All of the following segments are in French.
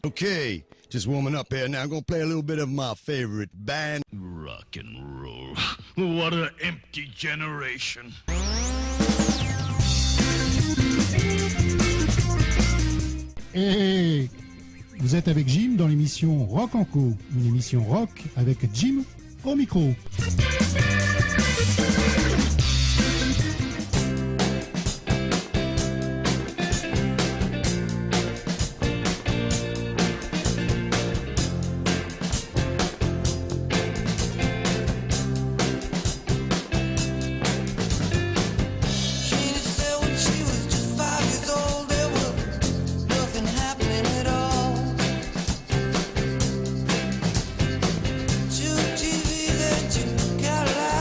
Okay, just warming up here now. I'm gonna play a little bit of my favorite band. Rock and roll. What an empty generation. Et vous êtes avec Jim dans l'émission Rock en Co, une émission rock avec Jim au micro. TV, then to Cadillac.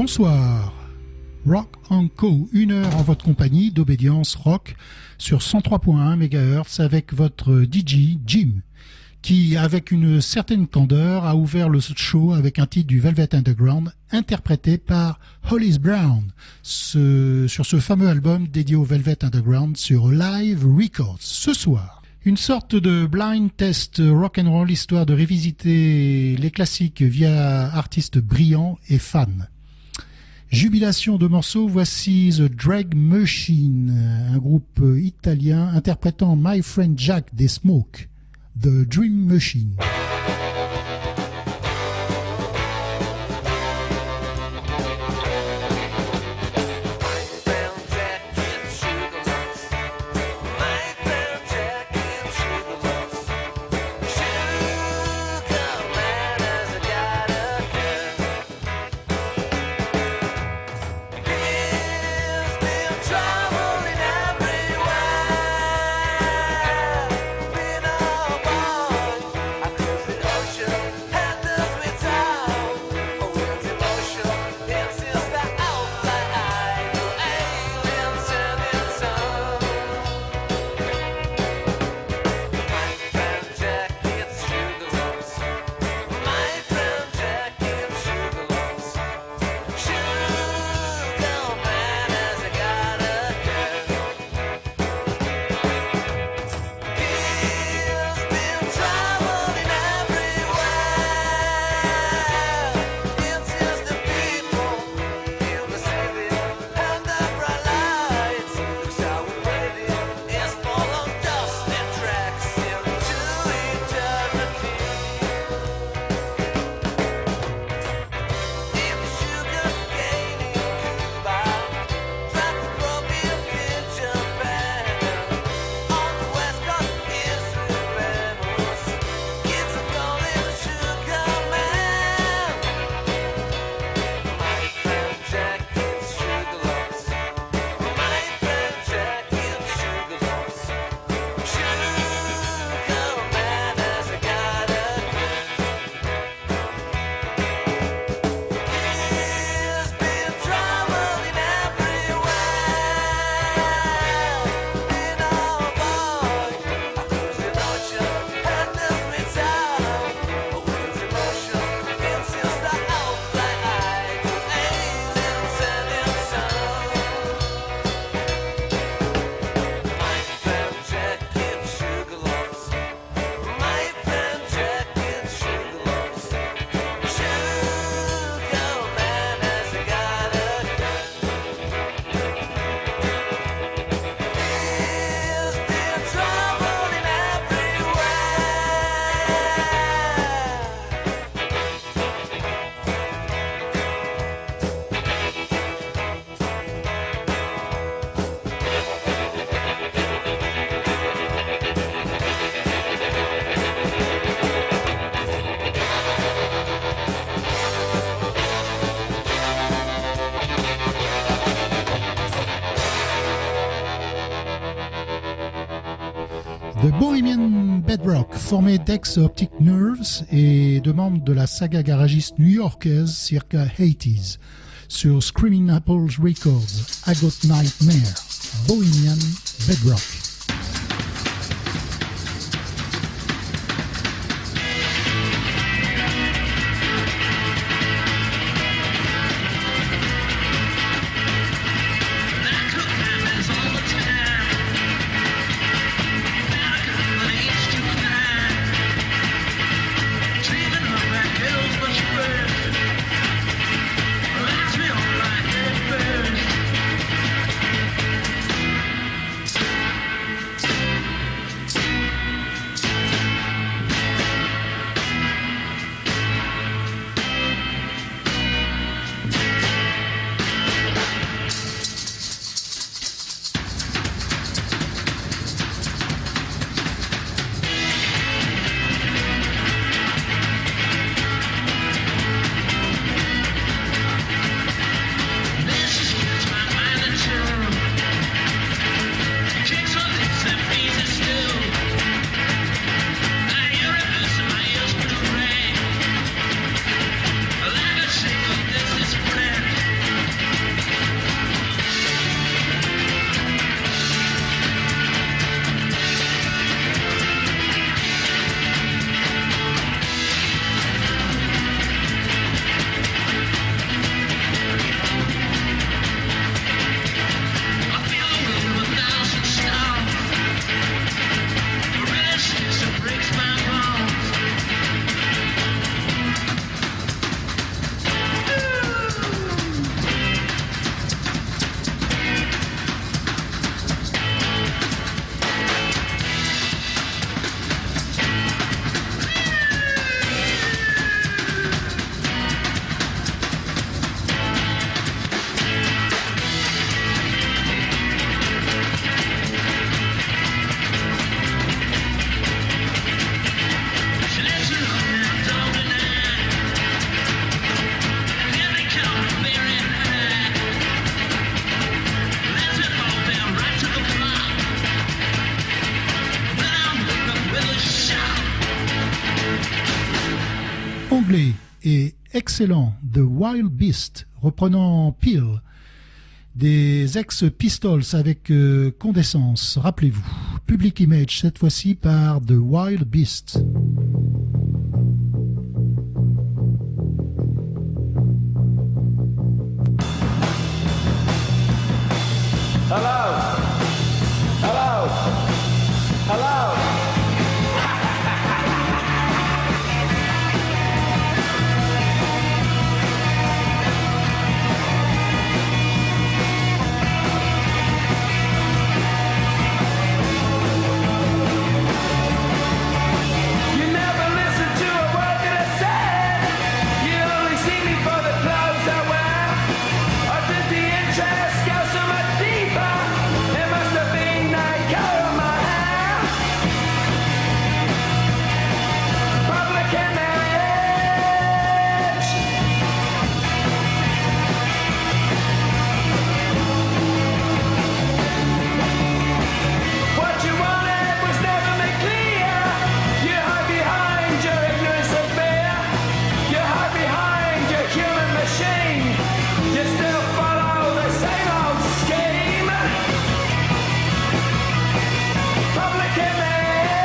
Bonsoir. Rock Co, 1 heure en votre compagnie d'obédience rock sur 103.1 MHz avec votre DJ Jim, qui, avec une certaine candeur, a ouvert le show avec un titre du Velvet Underground interprété par Hollis Brown sur ce fameux album dédié au Velvet Underground sur Live Records. Ce soir, une sorte de blind test rock'n'roll histoire de revisiter les classiques via artistes brillants et fans. Jubilation de morceaux, voici The Drag Machine, un groupe italien interprétant My Friend Jack des Smoke, The Dream Machine. The Bohemian Bedrock, formé d'ex-Optic Nerves et de membres de la saga garagiste new-yorkaise circa 80s, sur Screaming Apples Records, I Got Nightmare, Bohemian Bedrock. L'anglais est excellent. The Wild Beast, reprenant Peel, des ex-Pistols avec Condescence, rappelez-vous. Public Image, cette fois-ci par The Wild Beast. Hello. Hello. Hello. You never listen to a word that I said. You only see me for the clothes I wear. Or did the interest go so much deeper? It must have been that color of my hair. Public image. What you wanted was never made clear. You hide behind your ignorance and fear. You hide behind your human machine. You still follow the same old scheme. Public image.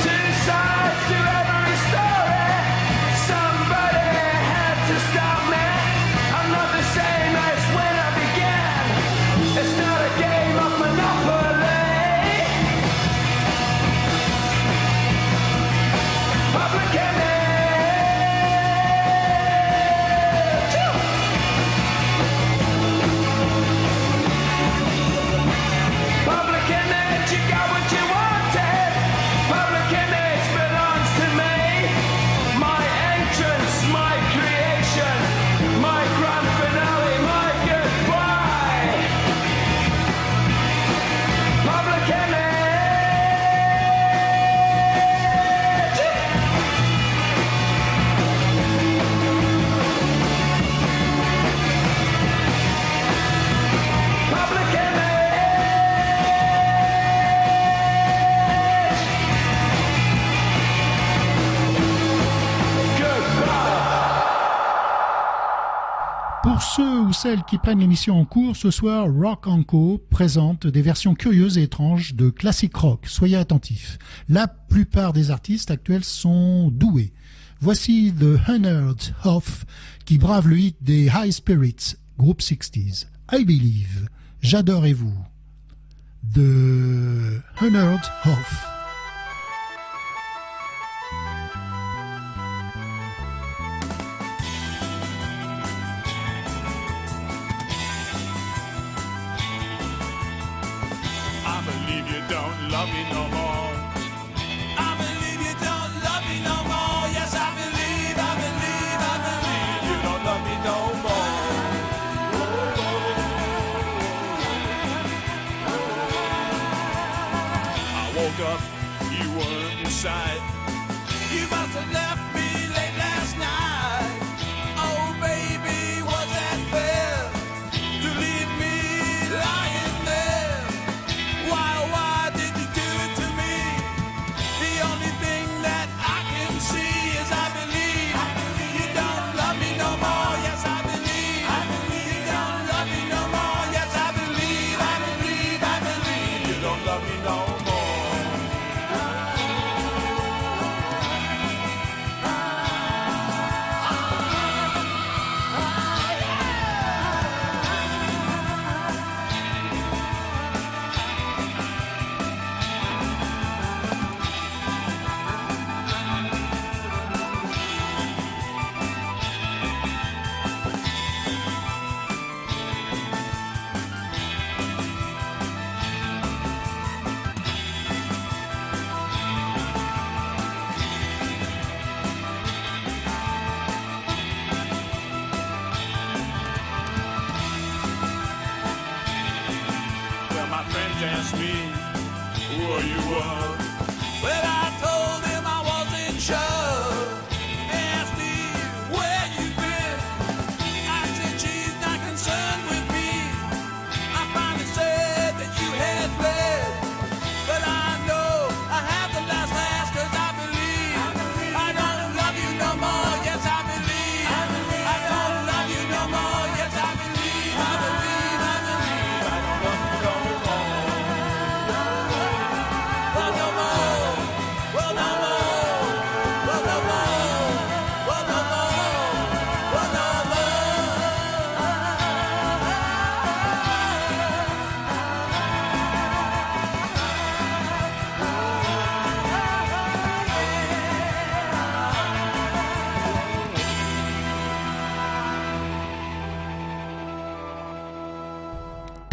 Two sides to every story. Somebody had to stop me. I'm not the same as when I began. It's not a game of Monopoly. Public image. Public image, you got what you wanted. Public image belongs to me. My entrance, my creation, my grand finale, my goodbye. Public image. Public image. Goodbye. Pour ceux ou celles qui prennent l'émission en cours, ce soir, Rock Co présente des versions curieuses et étranges de classique rock. Soyez attentifs. La plupart des artistes actuels sont doués. Voici The Unheard Of qui brave le hit des High Spirits, groupe 60s. I Believe, j'adorez-vous. The Unheard Of. I believe you don't love me no more. I believe you don't love me no more. Yes, I believe you don't love me no more. I woke up, you weren't in sight. You must have left me late last night. Oh, baby, was that fair to leave me lying there? Why did you do it to me? The only thing that I can see is I believe you don't love me no more. Yes, I believe you don't love me no more. Yes, I believe you don't love me no more. Well, my friends asked me who you were. Well, I told them I wasn't sure. They asked me where you've been. I said she's not concerned with me. I finally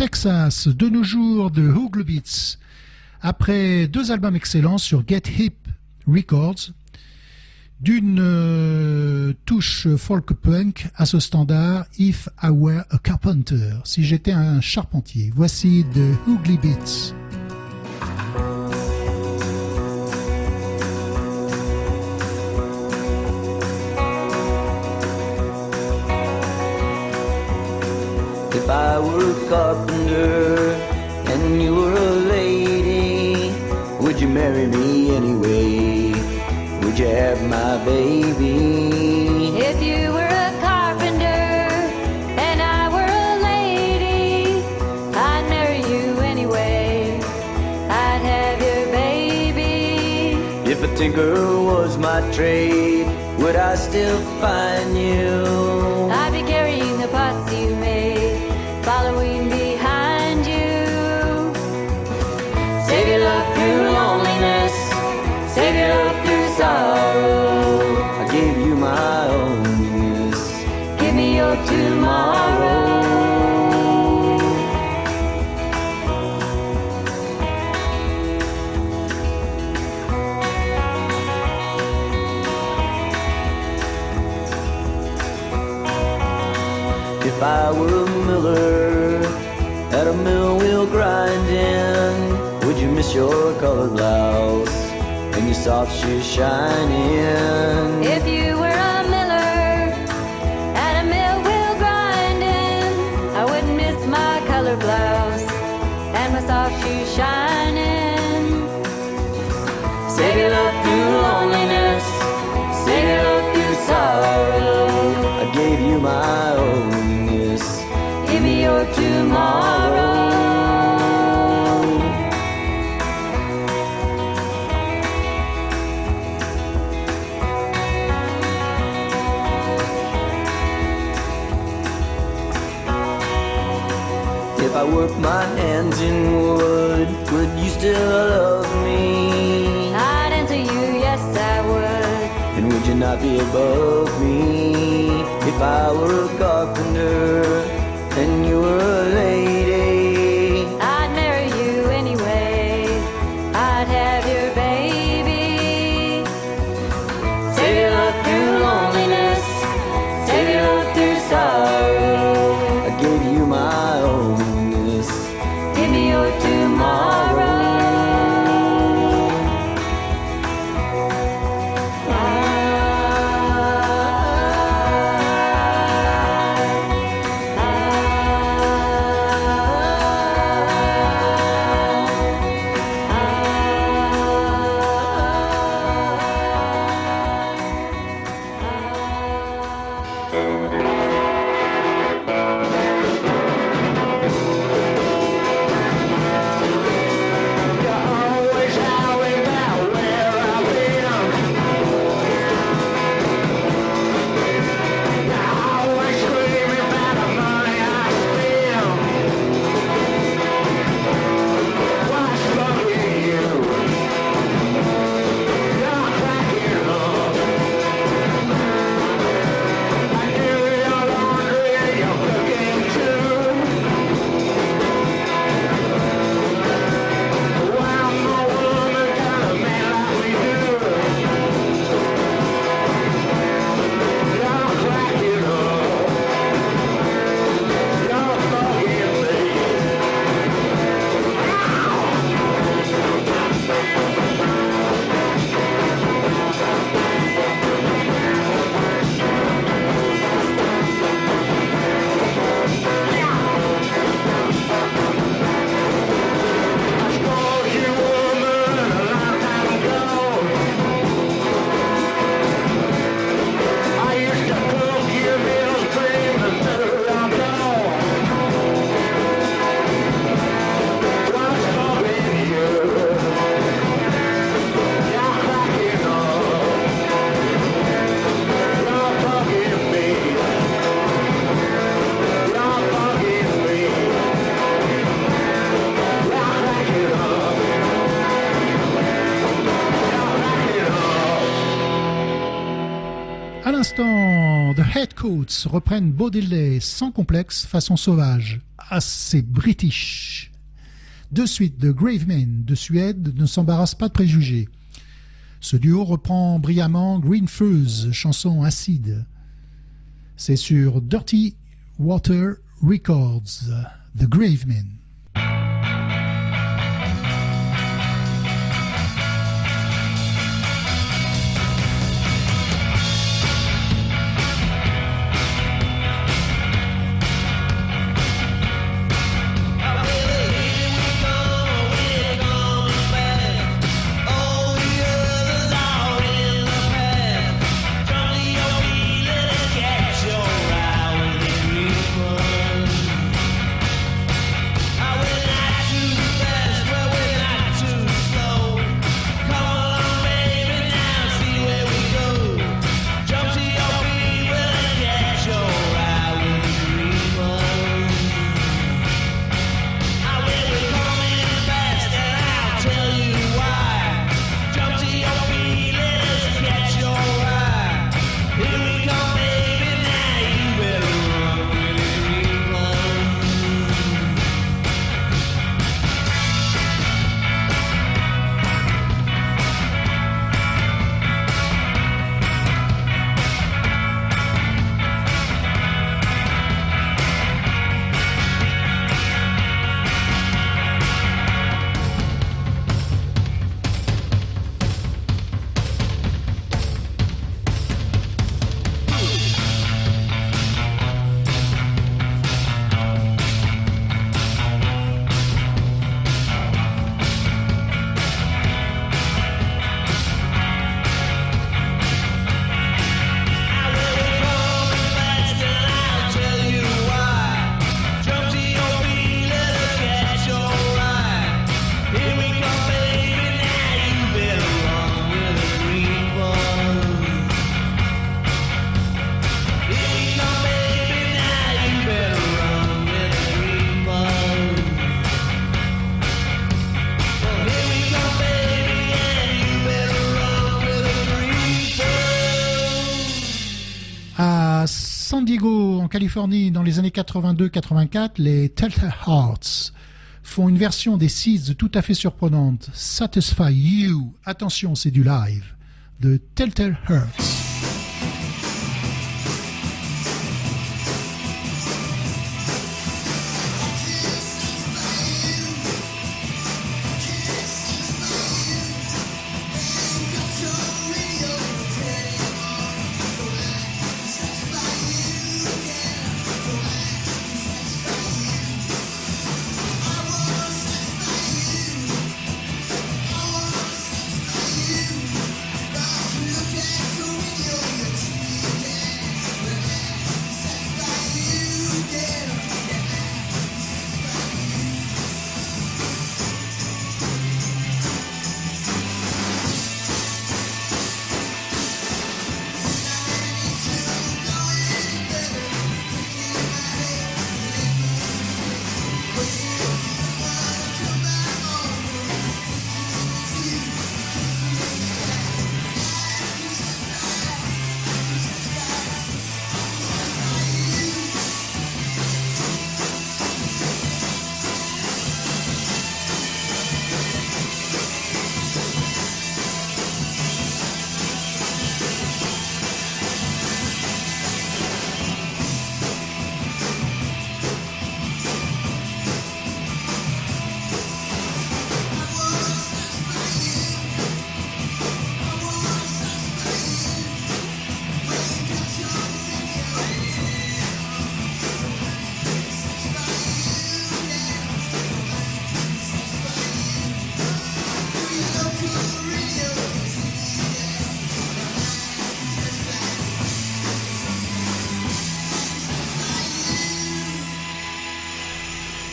Texas, de nos jours, de Hooglebits. Après 2 albums excellents sur Get Hip Records, d'une touche folk punk à ce standard If I Were a Carpenter, si j'étais un charpentier. Voici de Hooglebits. If I were a carpenter and you were a lady, would you marry me anyway? Would you have my baby? If you were a carpenter and I were a lady, I'd marry you anyway. I'd have your baby. If a tinker was my trade, would I still find you? I'd be carrying the pots you made, following behind you. Save your love through loneliness, save your love through sorrow. I gave you my onlyness. Give me your tomorrow. If I were a miller at a mill wheel grinding, would you miss your colored blouse and your soft shoes shining? If you were a miller at a mill wheel grinding, I wouldn't miss my color blouse and my soft shoes shining. Save your love through loneliness, save your love through sorrow. I gave you my onlyness. Give me your tomorrow. If I worked my hands in wood, would you still love me? I'd answer you, yes I would. And would you not be above me? If I were a carpenter and you were a lady, I'd marry you anyway. I'd have your baby. save your love through loneliness, save your love through sorrow. I gave you my onlyness. Give me your tomorrow. À l'instant, The Headcoats reprennent Bo Diddley sans complexe, façon sauvage. assez british. De suite, The Gravemen de Suède ne s'embarrasse pas de préjugés. Ce duo reprend brillamment Green Fuzz, chanson acide. C'est sur Dirty Water Records, The Gravemen. San Diego, en Californie, dans les années 82-84, les Telltale Hearts font une version des Seeds tout à fait surprenante, Satisfy You. Attention, c'est du live, de Telltale Hearts.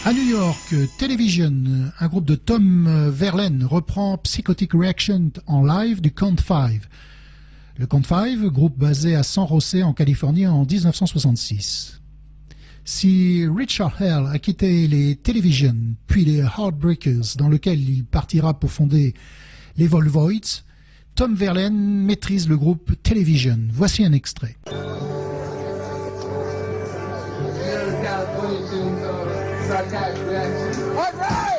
À New York, Television, un groupe de Tom Verlaine, reprend Psychotic Reaction en live du Count 5. Le Count 5, groupe basé à San José en Californie en 1966. Si Richard Hell a quitté les Television, puis les Heartbreakers, dans lequel il partira pour fonder les Volvoids, Tom Verlaine maîtrise le groupe Television. Voici un extrait. California tune called Sarcastic Reaction. All right!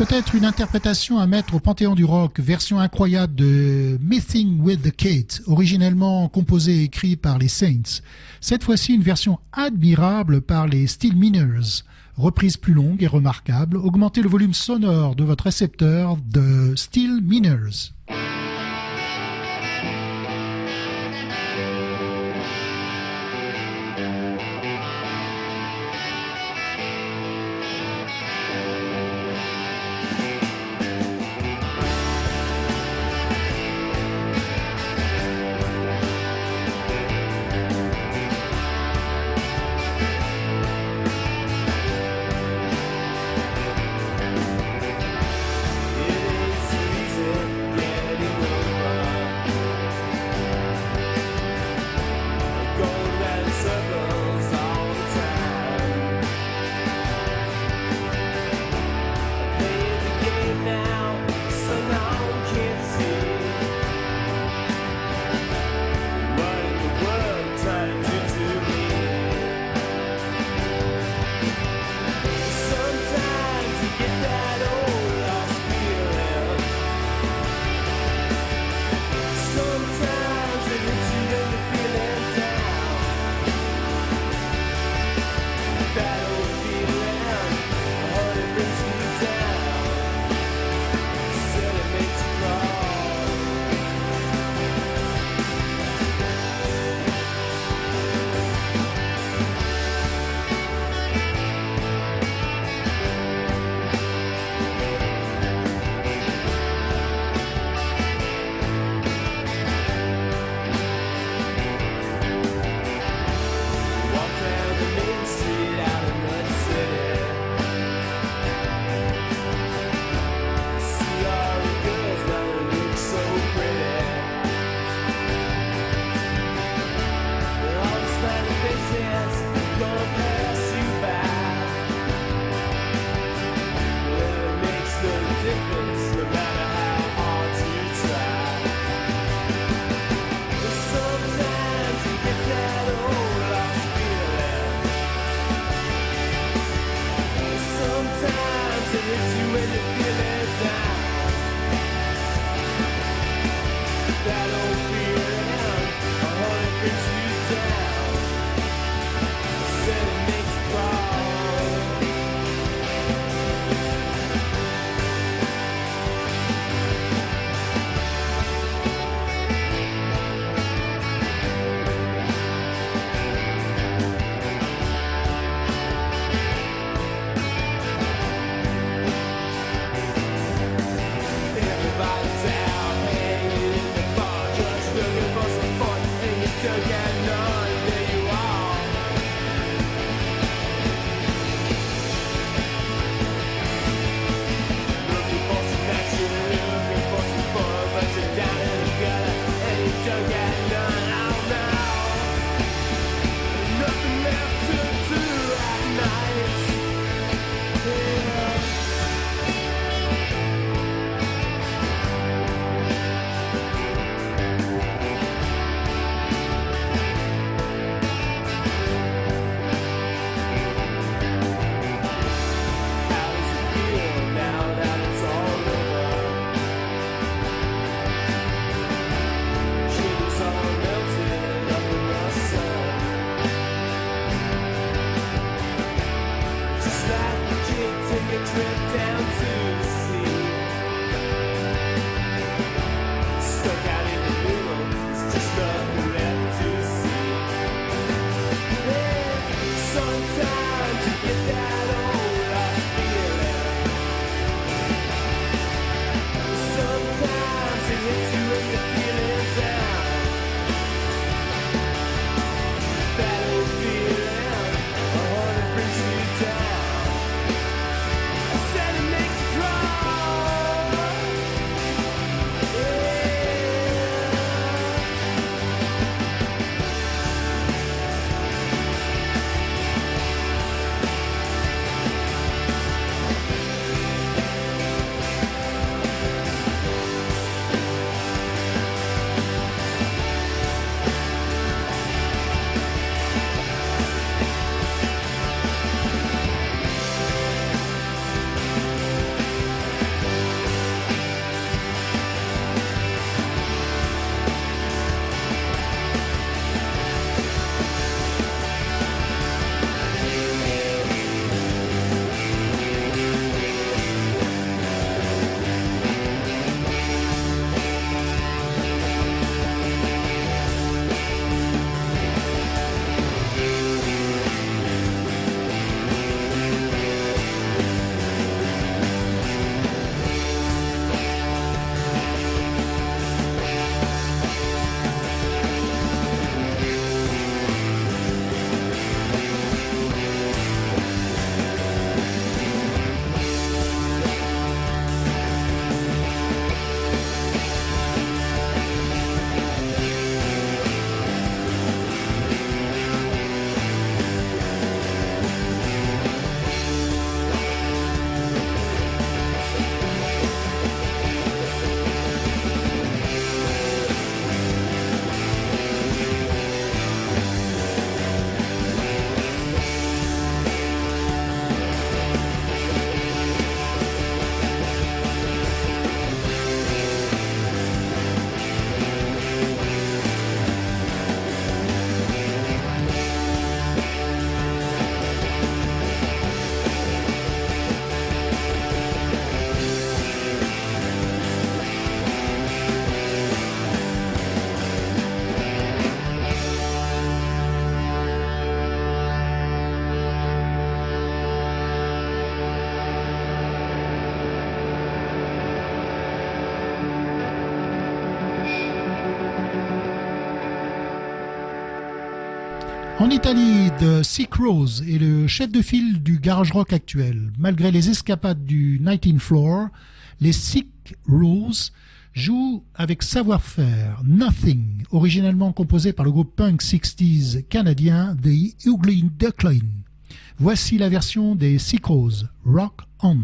Peut-être une interprétation à mettre au panthéon du rock, version incroyable de Messing with the Kids, originellement composé et écrit par les Saints. Cette fois-ci, une version admirable par les Steel Meaners. Reprise plus longue et remarquable, augmentez le volume sonore de votre récepteur de Steel Meaners. It's easy getting trip down to the sea. Stuck out in the middle, there's just nothing left to see. Hey, sometimes you get that old lost feeling. Sometimes it hits you when you're feeling down. That old feeling, brings me down. I said it makes you cry. Yeah. En Italie, The Sick Rose est le chef de file du garage rock actuel. Malgré les escapades du 19th Floor, les Sick Rose jouent avec savoir-faire. Nothing, originellement composé par le groupe punk 60s canadien The Ugly Duckling. Voici la version des Sick Rose, Rock On.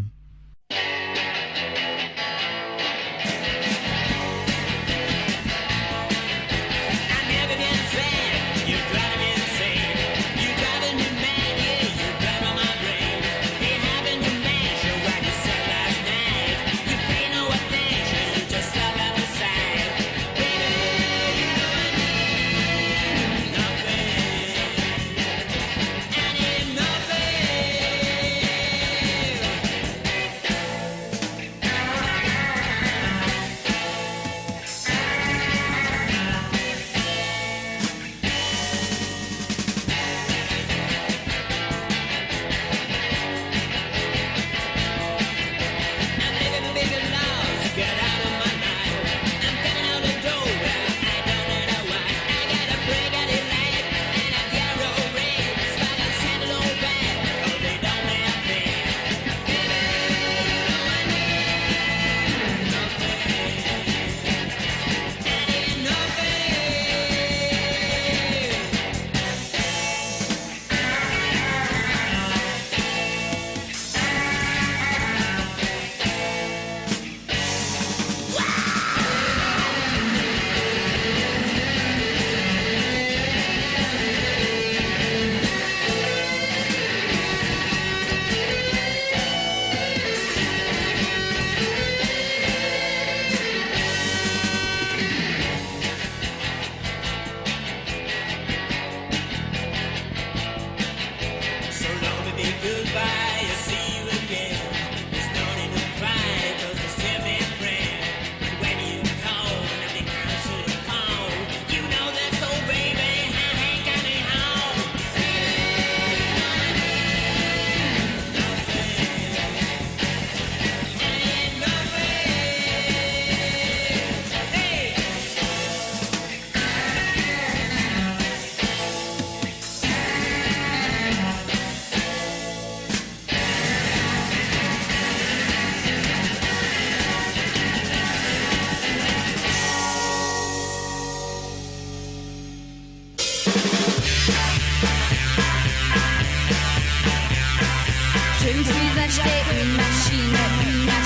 me suis acheté une machine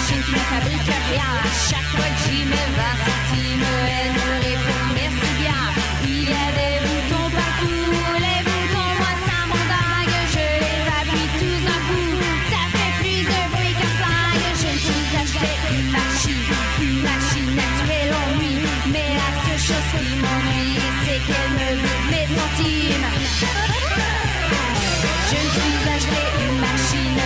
qui ne fabrique rien. À chaque fois que j'y mets 20 centimes, elle me répond merci bien. Il y a des boutons partout, les boutons, moi ça m'endingue. Je les appuie tous d'un coup, ça fait plus de bruit qu'un flingue. Je me suis acheté une machine à tuer l'ennui. Mais la seule chose qui m'ennuie, c'est qu'elle me bouffe mes centimes. Je me suis acheté une machine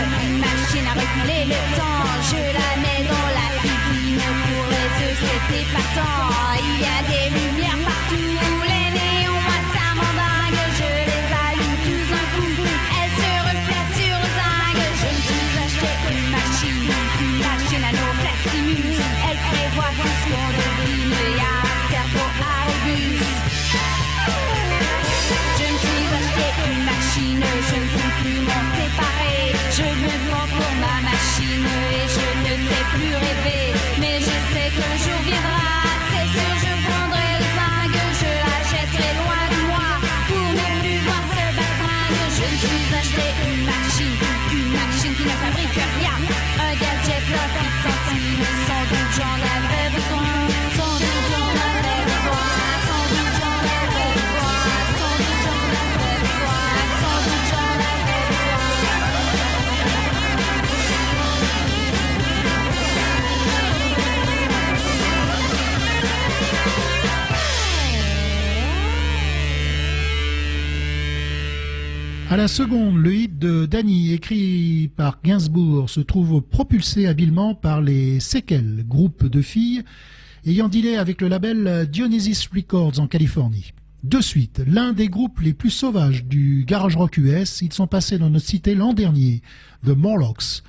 à reculer le temps. Je la mets dans la cuisine, pour les œufs c'est épatant. Il y a des lumières partout, les néons, moi ça m'endingue. Je les allume tous d'un coup, elles se reflètent sur le zinc. Je me suis acheté une machine à nos fleximus. Elle prévoit tout ce qu'on devine, il y a un cerveau à Argus. Je me suis acheté une machine, je ne peux plus m'en séparer. Je me prends pour ma machine et je ne sais plus rêver. Mais je sais que le jour viendra, c'est sûr je prendrai le flingue. Je la jetterai loin de moi pour ne plus voir ce bastringue. Je me suis acheté une machine qui ne fabrique rien. Un gadget à 8 centimes, sans doute j'en avais besoin. Sans doute j'en avais besoin. Sans doute j'en avais besoin. Sans doute j'en avais besoin. Sans doute j'en avais besoin. À la seconde, le hit de Danny, écrit par Gainsbourg, se trouve propulsé habilement par les Séquelles, groupe de filles ayant dealé avec le label Dionysus Records en Californie. De suite, l'un des groupes les plus sauvages du garage rock US, ils sont passés dans notre cité l'an dernier, The Morlocks,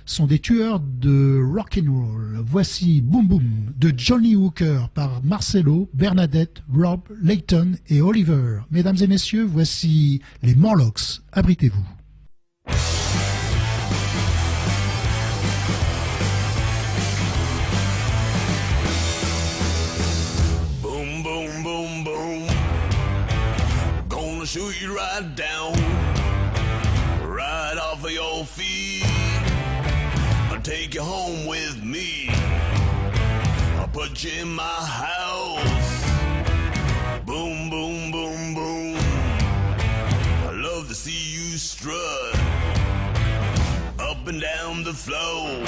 sont des tueurs de rock'n'roll. Voici Boom Boom de Johnny Hooker par Marcelo, Bernadette, Rob, Layton et Oliver. Mesdames et messieurs, voici les Morlocks. Abritez-vous. Boom, boom, boom, boom. Gonna shoot you right down, right off of your feet. I'll take you home with me. I'll put you in my house. Boom, boom, boom, boom. I love to see you strut up and down the floor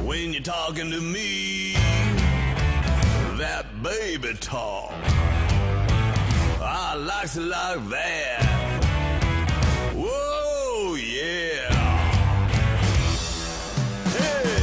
when you're talking to me. That baby talk, I likes it like that. Whoa, yeah. Hey.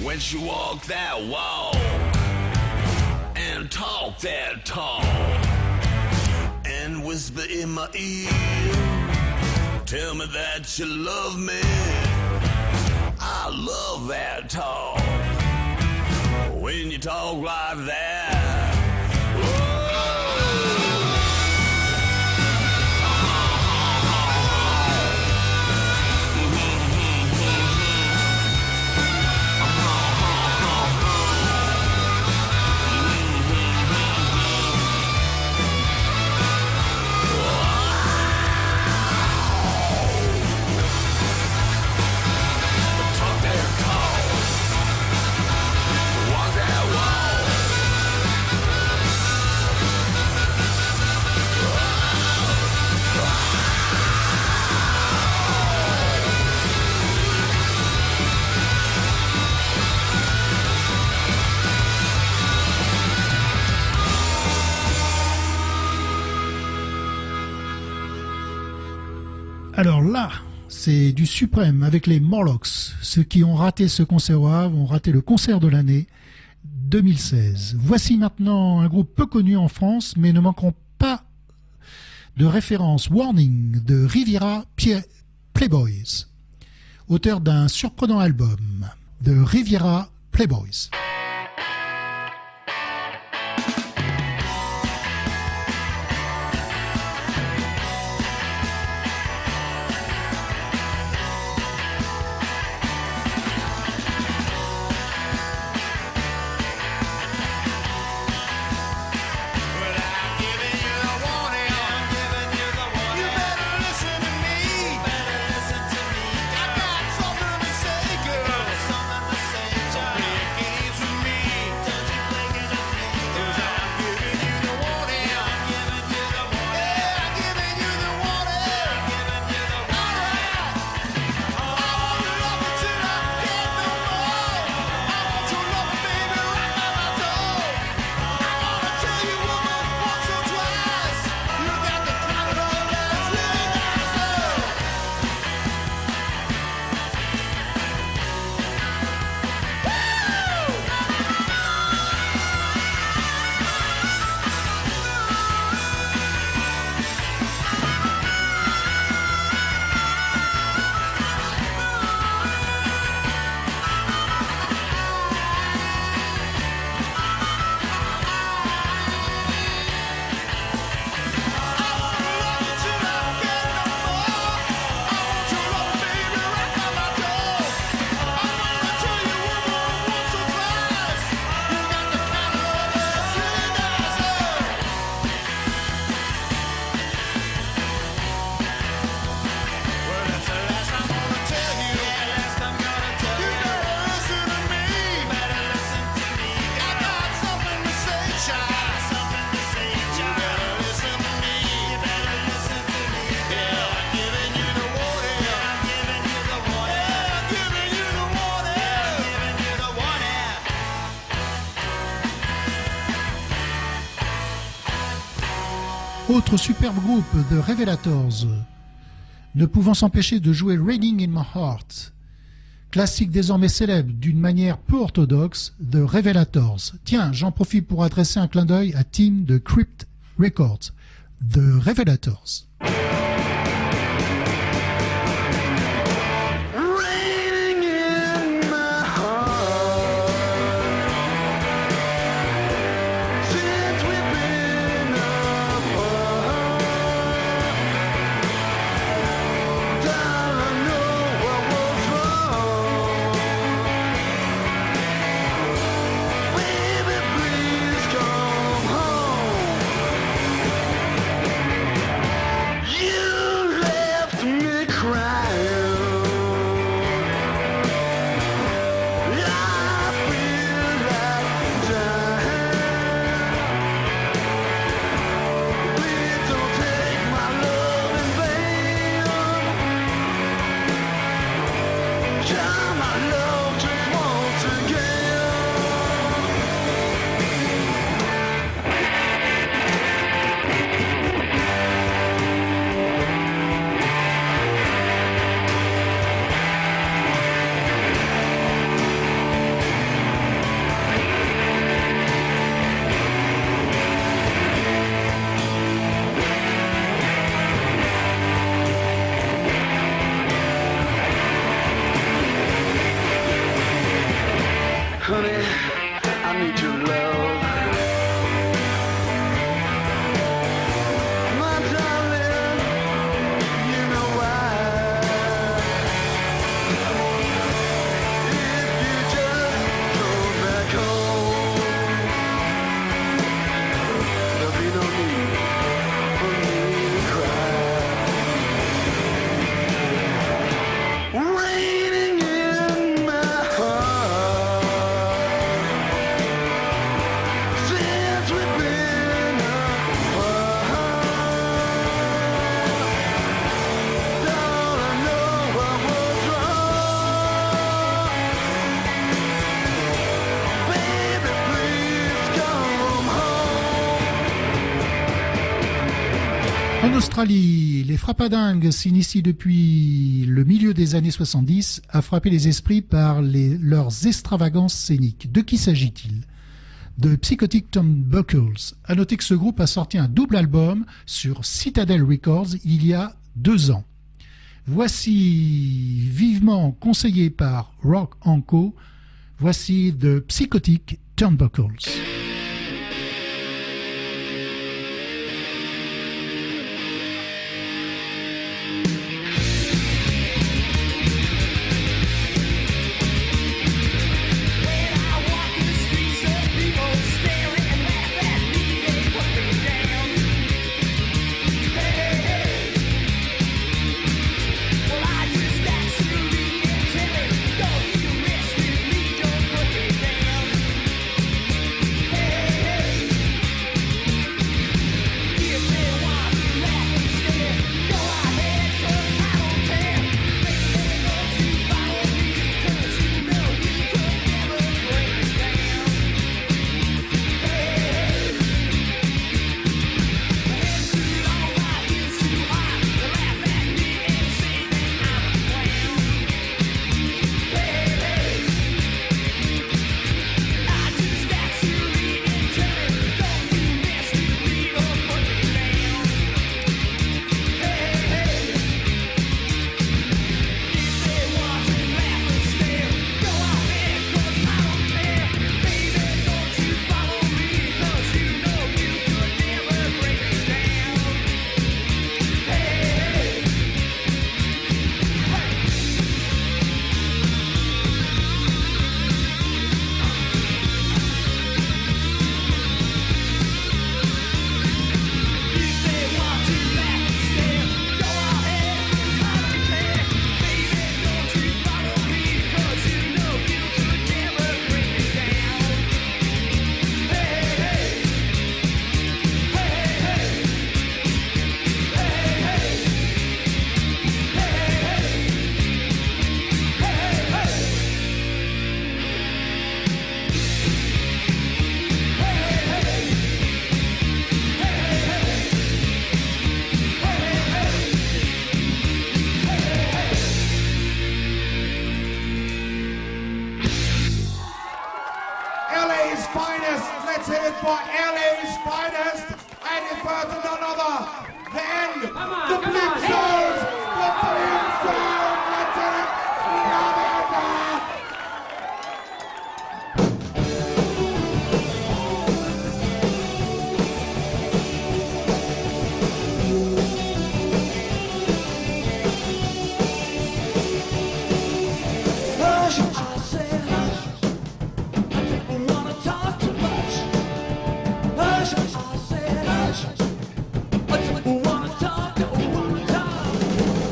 When she walk that walk and talk that talk and whisper in my ear, tell me that you love me. I love that talk. When you talk like that. Alors là, c'est du suprême avec les Morlocks. Ceux qui ont raté ce concert-là vont rater le concert de l'année 2016. Voici maintenant un groupe peu connu en France, mais ne manqueront pas de référence. Warning de Riviera Playboys, auteur d'un surprenant album de Riviera Playboys. autre superbe groupe, The Revelators, ne pouvant s'empêcher de jouer Raining in My Heart. Classique désormais célèbre d'une manière peu orthodoxe, The Revelators. Tiens, j'en profite pour adresser un clin d'œil à Tim de Crypt Records. The Revelators. Raining in my heart since we've been apart. Darling, I know what was wrong. Baby, please come home. You left me crying. I feel like dying. Please don't take my love in vain. Try my love just once again. Honey, I need your love. My darling, you know why. If you just come back home, there'll be no need for me to cry. Raining in my heart since we've been apart. Don't I know what was wrong? Baby, please come home. En Australie, les frappadingues s'initient depuis le milieu des années 70 à frapper les esprits par leurs extravagances scéniques. De qui s'agit-il? De Psychotic Turnbuckles. À noter que ce groupe a sorti un double album sur Citadel Records il y a 2 ans. Voici, vivement conseillé par Rock & Co, voici The Psychotic Turnbuckles. Don't you mess with me, don't put me down. for LA's finest, and it's for none other than the Blixers, the Blixers, Lieutenant Lavender. Hush, I say hush. I don't wanna talk too much. Hush, I say hush. I don't wanna talk, don't wanna talk.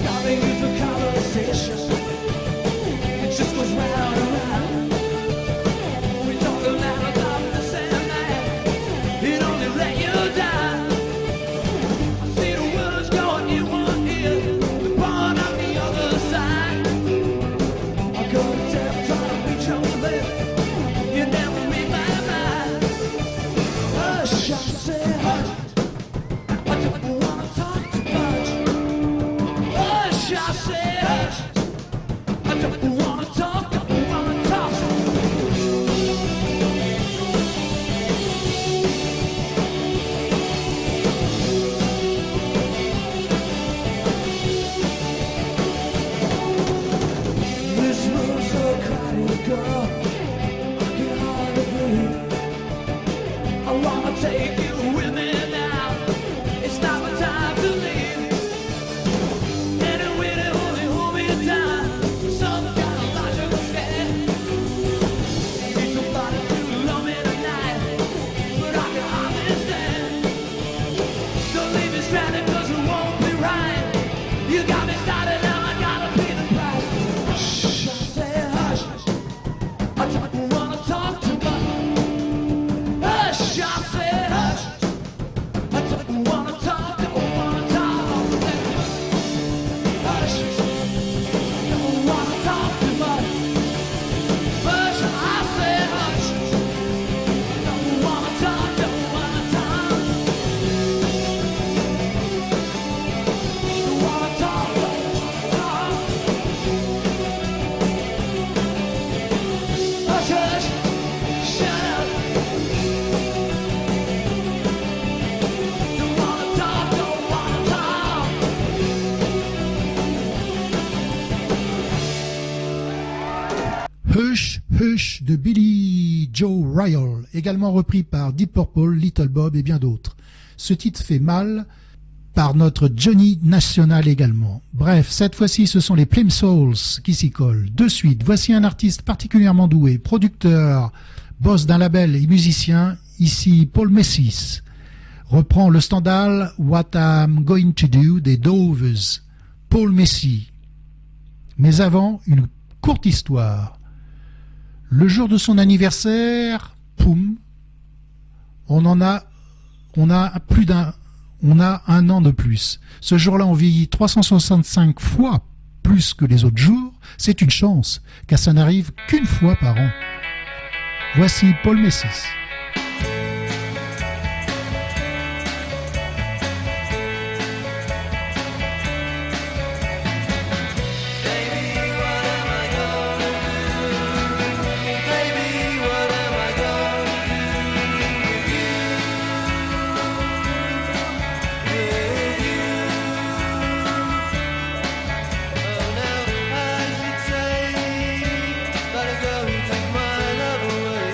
Gotta use the conversation. It just goes round and round. We talk about the same man. It only let you down. I see the words going, you want here. The part on the other side. I go to death trying to reach your lip. You never read my mind. Hush, I say hush. I don't wanna talk too much. Hush, I say hush. I don't wanna talk, don't wanna talk. This room's so crowded, girl. I can hardly breathe. I wanna take you with me now. It's not the time to leave. Anyway, they only hold me down. Some kind of logical scared. Need somebody to love me tonight, but I can hardly stand. Don't leave me stranded 'cause it won't be right. You got me started now, I gotta pay the price. Shh, I say hush. I don't wanna talk too much. Hush, I say hush. I don't wanna talk, don't wanna talk. Hush, don't wanna talk too much. Hush, I say hush. Don't wanna talk, don't wanna talk. Don't wanna talk, don't wanna talk. Hush, hush, shut up. Don't wanna talk, don't wanna talk. Hush Hush de Billy Joe Ryle, également repris par Deep Purple, Little Bob et bien d'autres. Ce titre fait mal par notre Johnny National également. Bref, cette fois-ci ce sont les Plimsouls qui s'y collent. De suite, voici un artiste particulièrement doué, producteur, boss d'un label et musicien, ici Paul Messis. Reprend le standard What I'm Going to Do des Dovers. Paul Messi. Mais avant, une courte histoire. Le jour de son anniversaire, poum, on a un an de plus. Ce jour-là, on vieillit 365 fois plus que les autres jours. C'est une chance, car ça n'arrive qu'une fois par an. Voici Paul Messis. Let it go, take my love away.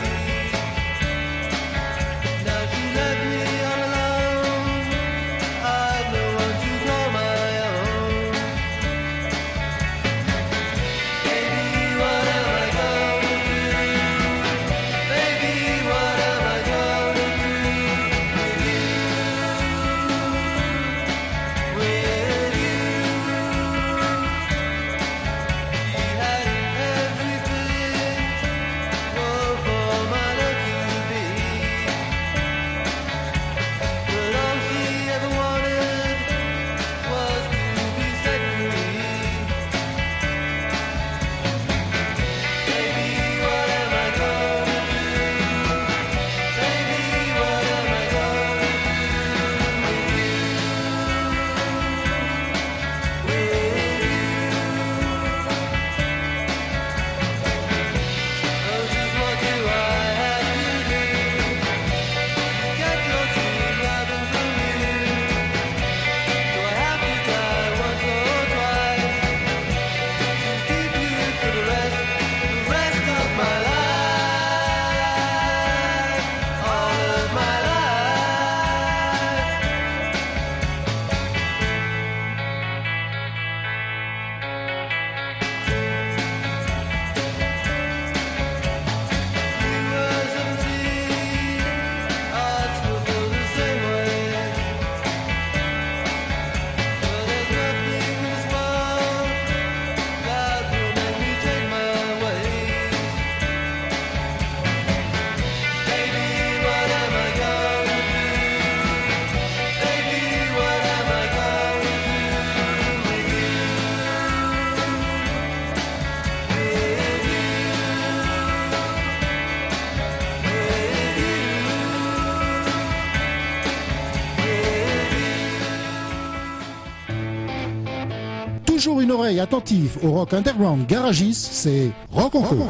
toujours une oreille attentive au rock underground garagiste, c'est Rock en Co.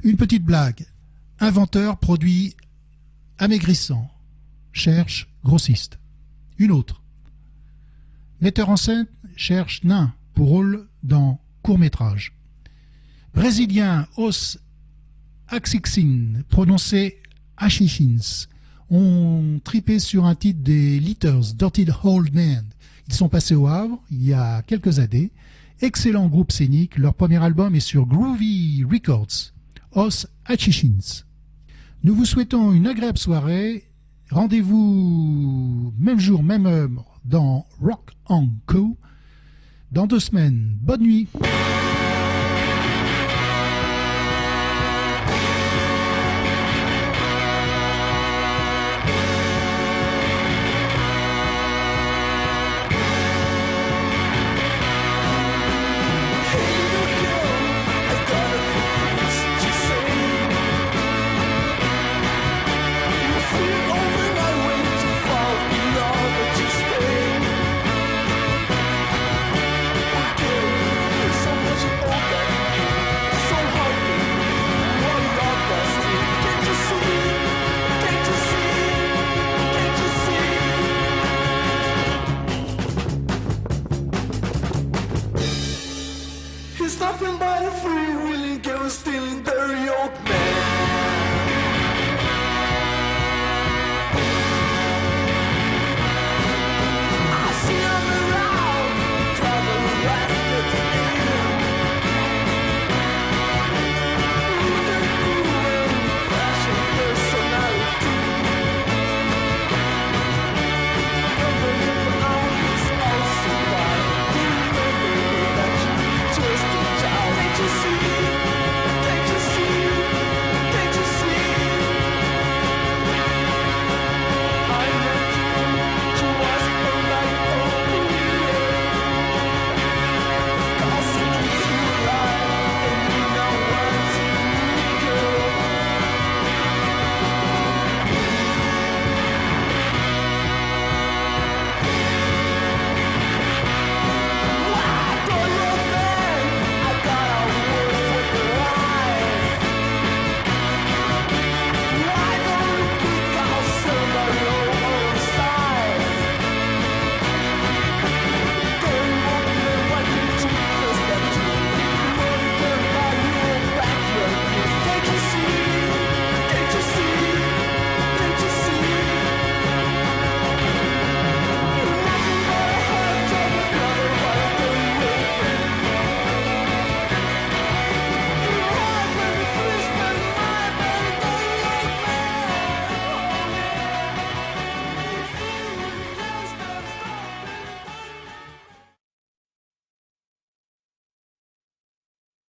Une petite blague. Inventeur, produit amaigrissant. Cherche grossiste. Une autre. Metteur en scène cherche nain pour rôle dans court-métrage. Brésilien Os Axixin, prononcé Achixins, ont tripé sur un titre des Litters, Dirty Old Man. Ils sont passés au Havre il y a quelques années. Excellent groupe scénique, leur premier album est sur Groovy Records. Os Achixins. Nous vous souhaitons une agréable soirée. Rendez-vous même jour, même heure dans Rock en Co. Dans 2 semaines. Bonne nuit.